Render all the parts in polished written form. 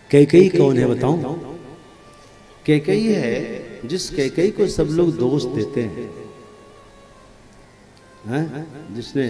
कैकेयी कौन है बताऊं? कैकेयी है जिस कैकेयी को सब लोग दोष देते हैं, जिसने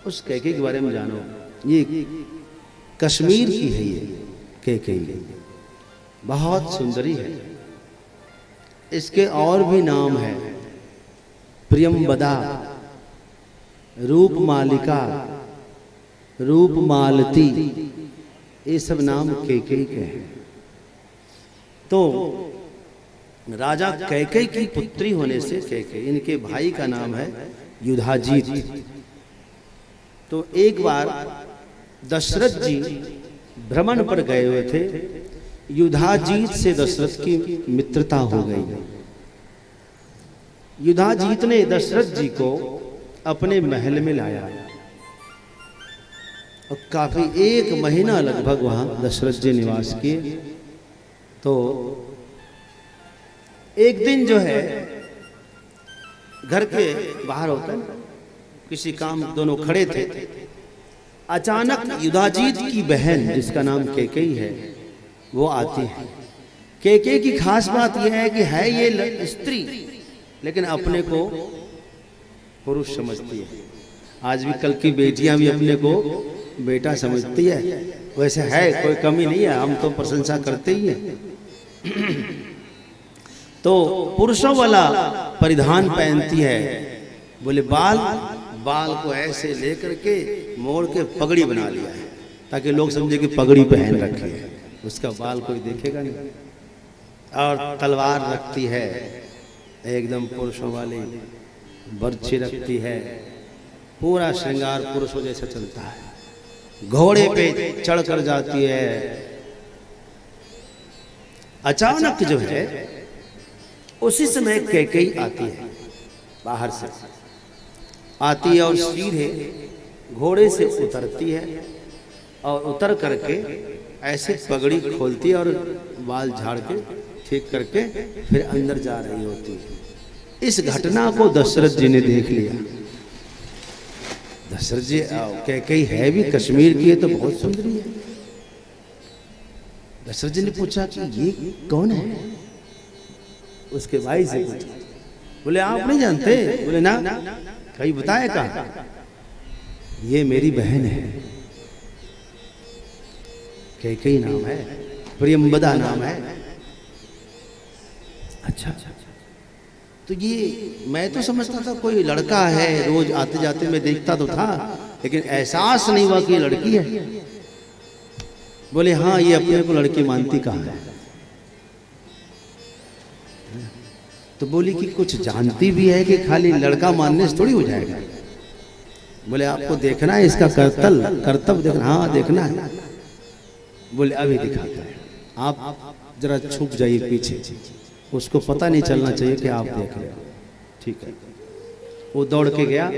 उस कैकेयी के बारे में जानो। ये कश्मीर की है, ये कैकेयी बहुत सुंदरी है। इसके और भी नाम है, प्रियंवदा, रूपमालिका, रूपमालती, ये सब नाम कैकेयी के हैं। तो राजा कैकेयी की पुत्री होने से कैकेयी, इनके भाई का नाम है युधाजीत। तो एक बार दशरथ जी भ्रमण पर गए हुए थे, युधाजीत से दशरथ की मित्रता हो गई। युधाजीत ने दशरथ जी को अपने महल में लाया और काफी 1 महीना लगभग वहां दशरथ जी निवास किए। तो एक दिन जो है घर के बाहर होता है, किसी काम दोनों खड़े थे, अचानक युधाजीत की बहन जिसका नाम कैकेयी है वो आती है। कैकेयी की खास बात यह है कि है ये स्त्री लेकिन अपने को पुरुष समझती है। आज भी कल की बेटियां भी अपने को बेटा समझती है, वैसे है कोई कमी नहीं है, हम तो प्रशंसा करते ही हैं। तो पुरुषों वाला परिधान पहनती है, बोले बाल को ऐसे लेकर के मोड़ के पगड़ी बना लिया है ताकि लोग समझे कि पगड़ी पहन रखी है, उसका बाल कोई देखेगा नहीं। और तलवार रखती है एकदम पुरुषों वाली, बर्छी रखती है, पूरा श्रृंगार पुरुषों जैसा चलता है। घोड़े पे चढ़ कर जाती है। अचानक जो है उसी समय कैकेयी आती है, बाहर से आती है और सीधे घोड़े से उतरती है और उतर करके ऐसे पगड़ी खोलती है और बाल झाड़ के ठीक करके फिर अंदर जा रही होती है। इस घटना को दशरथ जी ने देख लिया। दशरथ जी, कैकेयी है भी कश्मीर की है तो बहुत सुंदरी है। दशरथ जी ने पूछा कि ये कौन है? उसके भाई से पूछा। बोले आप नहीं जानते? बोले ना, कहीं बताए कहा? ये मेरी बहन है, कैकेयी नाम है, प्रियंवदा नाम है। अच्छा, तो ये मैं तो समझता था कोई लड़का है, रोज आते जाते मैं देखता तो था, लेकिन एहसास नहीं हुआ कि ये लड़की है। बोले हाँ, ये अपने को लड़की मानती कहाँ है? तो बोली कि कुछ जानती भी है कि खाली लड़का मानने से थोड़ी हो जाएगा। बोले आपको देखना है इसका कर्तव्य देखना? हाँ देखना है। बोले अभी दिखाता है, आप जरा छुप जाइए पीछे, उसको पता नहीं चलना चाहिए कि आप देख रहे हो। ठीक है। वो दौड़ के गया,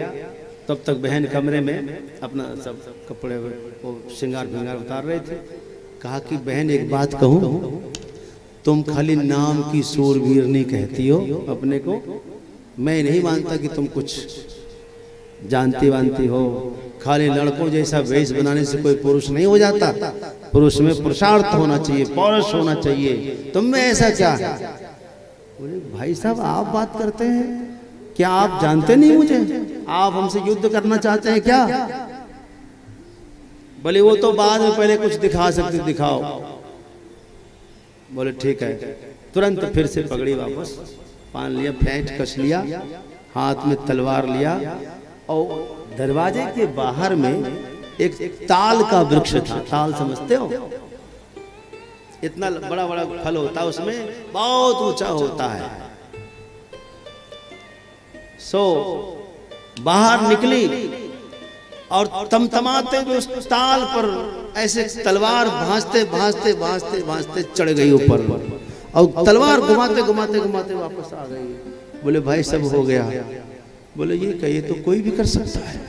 तब तक बहन कमरे में अपना सब कपड़े वो श्रृंगार भिंगार उतार रहे थे। कहा कि बहन एक बात कहूं, तुम खाली नाम की सूरवीरनी कहती हो अपने को, मैं नहीं मानता कि तुम कुछ जानती वानती हो। खाली लड़कों जैसा वेश बनाने से कोई पुरुष नहीं हो जाता, पुरुष में पुरुषार्थ होना चाहिए, पौरुष होना चाहिए। तुम में ऐसा क्या है? बोले भाई साहब आप बात करते हैं, क्या आप जानते नहीं मुझे? आप हमसे युद्ध करना चाहते हैं क्या? बोले वो तो बाद में, पहले कुछ दिखा सकते दिखाओ। बोले ठीक है। तुरंत फिर से पगड़ी वापस पान लिया, फेंट कस लिया, हाथ में तलवार लिया और दरवाजे के बाहर में एक ताल का वृक्ष था। ताल समझते हो? इतना बड़ा बड़ा फल होता है, उसमें बहुत ऊंचा होता है। सो बाहर निकली और तमतमाते हुए उस ताल पर ऐसे तलवार भांजते भांजते भांजते भांजते चढ़ गई ऊपर और तलवार घुमाते घुमाते घुमाते वापस आ गई। बोले भाई सब हो गया। बोले ये कहिए तो कोई भी कर सकता है।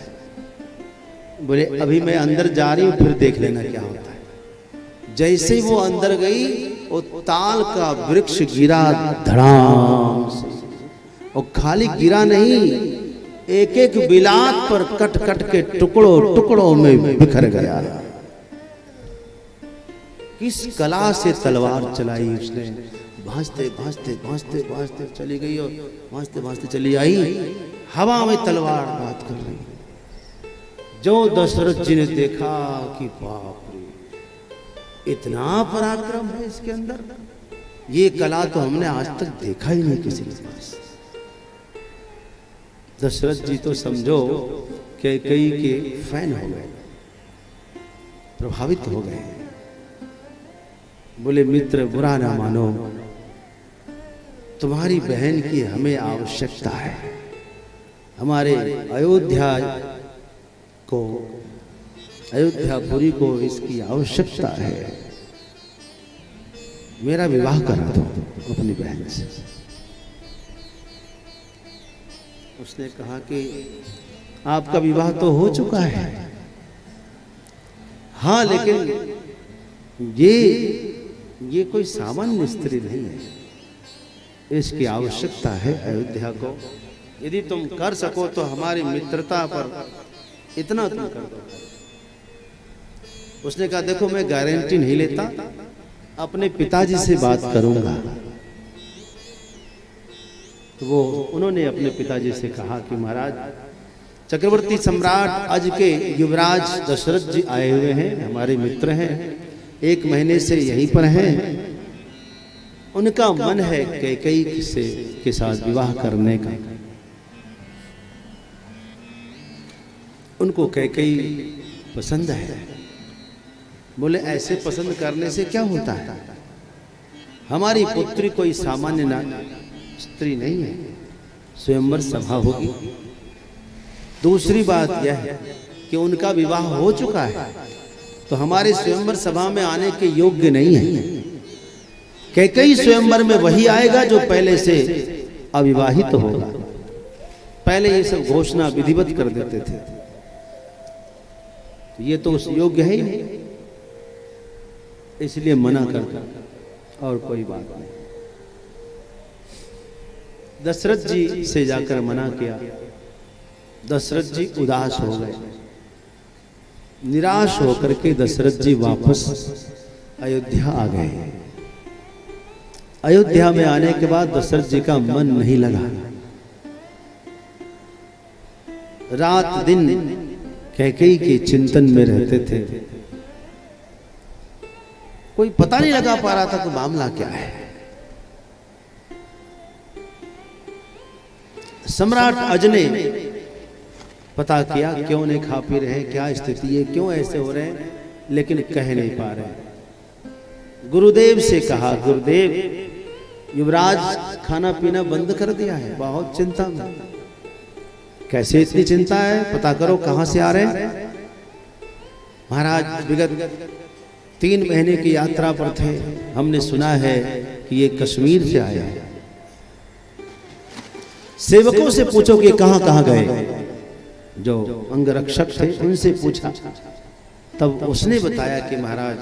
बोले अभी मैं अंदर जा रही हूँ, फिर देख लेना क्या होता है। जैसे ही वो अंदर गई, वो ताल का वृक्ष गिरा धड़ाम से, और खाली गिरा नहीं, एक एक बिलात पर कट कट के टुकड़ों टुकड़ों में बिखर गया। किस कला से तलवार चलाई उसने। भांजते भांजते भांजते भांजते चली गई और भांजते भांजते चली आई, हवा में तलवार बात कर रही। जो दशरथ जी ने देखा कि बाप रे, इतना पराक्रम है इसके अंदर, ये कला तो हमने आज तक देखा ही नहीं किसी के पास। दशरथ जी तो समझो कैकेयी के फैन हो गए, प्रभावित हो गए। बोले मित्र बुरा ना मानो, तुम्हारी बहन की हमें आवश्यकता है। हमारे अयोध्यापुरी को इसकी आवश्यकता है। मेरा विवाह करा दो अपनी बहन से। उसने कहा कि आपका विवाह तो हो चुका है। हाँ, लेकिन ये कोई सामान्य स्त्री नहीं है, इसकी आवश्यकता है अयोध्या को। यदि तुम कर सको तो हमारी मित्रता पर इतना तुम कर दो। उसने कहा देखो मैं गारंटी नहीं लेता, अपने पिताजी से बात करूंगा। तो वो उन्होंने अपने पिताजी से कहा कि महाराज, चक्रवर्ती सम्राट आज के युवराज दशरथ जी आए हुए हैं, हमारे मित्र हैं, 1 महीने से यहीं पर हैं। उनका मन है कैकेयी से के साथ विवाह करने का। उनको कैकेयी पसंद है। बोले ऐसे पसंद करने से क्या होता है, हमारी पुत्री कोई सामान्य स्त्री नहीं है, स्वयंवर सभा होगी। दूसरी बात यह है कि उनका विवाह हो चुका है, तो हमारे स्वयंवर सभा में आने के योग्य नहीं है। कैकेयी स्वयंवर में वही आएगा जो पहले से अविवाहित होगा। पहले ये सब घोषणा विधिवत कर देते थे, तो ये तो उस योग्य है ही नहीं, इसलिए मना करता, और कोई बात नहीं। दशरथ जी से जाकर मना किया। दशरथ जी उदास हो गए। निराश होकर के दशरथ जी वापस अयोध्या आ गए। अयोध्या में आने के बाद दशरथ जी का मन नहीं लगा। रात दिन कैकेयी के चिंतन में रहते थे। कोई पता नहीं लगा पा रहा था कि मामला क्या है। सम्राट अज ने पता किया क्यों नहीं खा पी रहे हैं, क्या स्थिति है, क्यों ऐसे हो रहे हैं, लेकिन कह नहीं पा रहे। गुरुदेव से कहा, गुरुदेव युवराज खाना पीना बंद कर दिया है, बहुत चिंता में। कैसे इतनी चिंता है, पता करो कहां से आ रहे हैं। महाराज विगत 3 महीने की यात्रा पर थे, हमने सुना है कि ये कश्मीर से आया है। सेवकों से पूछो कि कहां कहां गए। जो अंगरक्षक थे उनसे पूछा, तब उसने बताया कि महाराज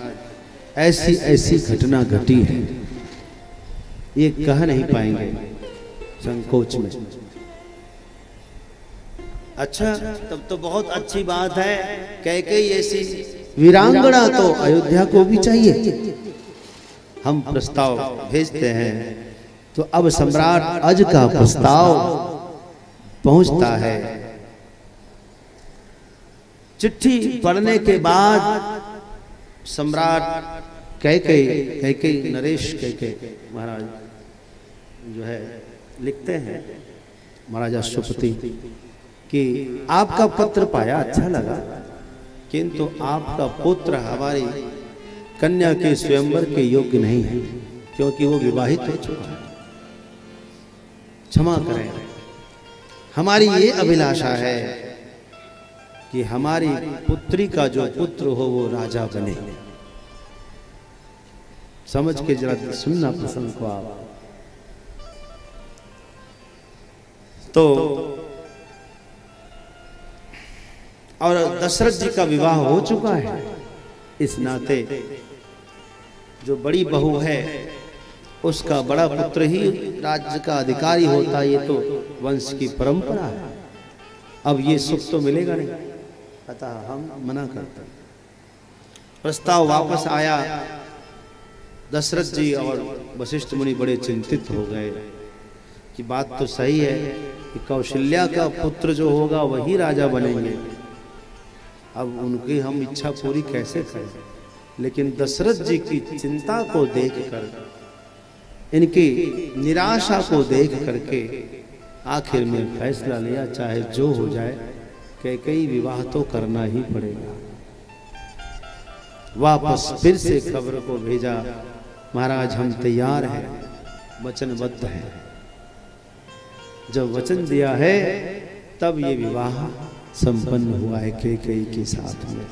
ऐसी ऐसी घटना घटी है, ये कह नहीं पाएंगे संकोच में। अच्छा, तब तो बहुत अच्छी बात है। कैकेयी ऐसी वीरांगना तो अयोध्या को भी चाहिए, हम प्रस्ताव भेजते हैं। तो अब सम्राट अज का प्रस्ताव पहुंचता है। चिट्ठी पढ़ने के बाद सम्राट कैकेयी नरेश कैकेयी महाराज जो है लिखते हैं महाराजा अश्वपति कि आपका पत्र पाया, अच्छा लगा, किंतु आपका पुत्र हमारी कन्या के स्वयंवर के योग्य नहीं है, क्योंकि वो विवाहित हो चुका है। क्षमा करें, हमारी ये अभिलाषा है कि हमारी पुत्री का जो पुत्र हो वो राजा बने। समझ के जरा सुनना प्रसंग को आप। तो और दशरथ जी का विवाह हो चुका है, इस नाते जो बड़ी बहू है उसका बड़ा पुत्र ही राज्य का अधिकारी होता, ये तो वंश की परंपरा है। अब ये सुख तो मिलेगा नहीं, अतः हम मना करते हैं। प्रस्ताव वापस आया दशरथ जी और वशिष्ठ मुनि बड़े चिंतित हो गए कि बात तो सही है कि कौशल्या का पुत्र जो होगा वही राजा बनेंगे, अब उनकी हम इच्छा पूरी कैसे करें। लेकिन दशरथ जी की चिंता को देखकर, इनकी निराशा को देख करके आखिर में फैसला लिया, चाहे जो हो जाए कैकेयी विवाह तो करना ही पड़ेगा। वापस फिर से खबर को भेजा, महाराज हम तैयार हैं, वचनबद्ध हैं। जब वचन दिया है तब ये विवाह संपन्न हुआ है कैकेयी के साथ में।